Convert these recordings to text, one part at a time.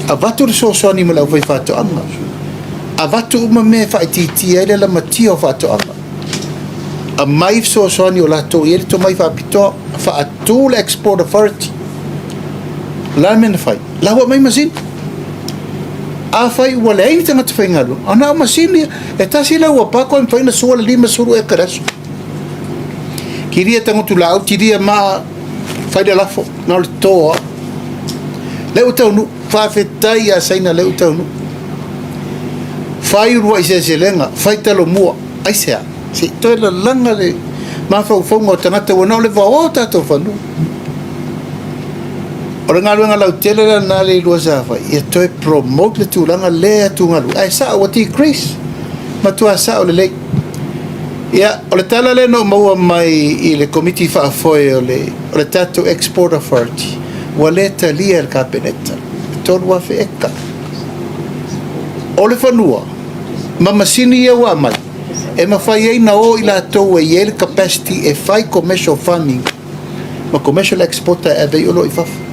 avatu le soasoani ma lau fai fa'ato'aga avatu uma mea fa'aitiitia ai le lamatia o fa'ato'aga a mai soasoani o latou ia le tomai fa'apitoa fa'atū le export authority la mena fai laua mai masini a fai ua le ai tagata faigalu ana o masini e tasi lau a pako e faina sua le 5 suru e karaso kiria tagotu la'au tiria ma fai le lafo na o le toa le o taunu fa'afetai a saina le o taunu fai urua i seselega fai talomua ai sea se toe lalaga le mafaufauga o tagata ua na o le vaoa o tatou fanua o le galuega lautele lana le ilua sa fai ia toe promote le tulaga le atugalu ae sa'o ua decrease matua sa'o lelei ia o le tala le no maua mai i le committee fa'afoe o le tatou export authority ua le talia le kapeneta tolu afe eka o le fanua ma masini ia ua mai e mafai ai na o i latou e iai le capacity e fai commercial farming ma commercial exporter e vei olo i fafa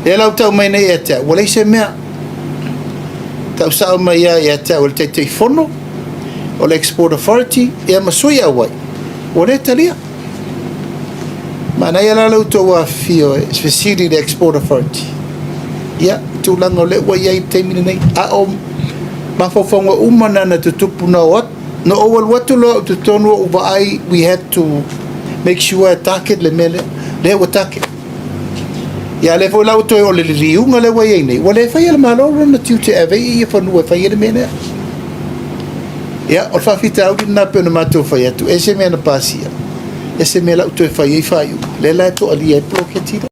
e lau tau mai nei e tea ua leise mea tau sa'o mai ia e tea ua le teitei fono o le export authority ia masui auai ua le talia mana ia la lautou afio especially le export authority ia tulaga o le ua iai taimina nei a o mafaufauga uma nana tutupu na o atu no o walu atu loa tutonu o vaai we have to make sure target le mele le ua target ia le foi lau toe o le liliuga le ua iai nei ua le faia le malolo na tiute e vei ia fanua e faia le mea ia o le fa'afitauli na pe ona matou fai atu e se mea na pasia e se mea lau toe fai ai faiu le la to'alia e ploketila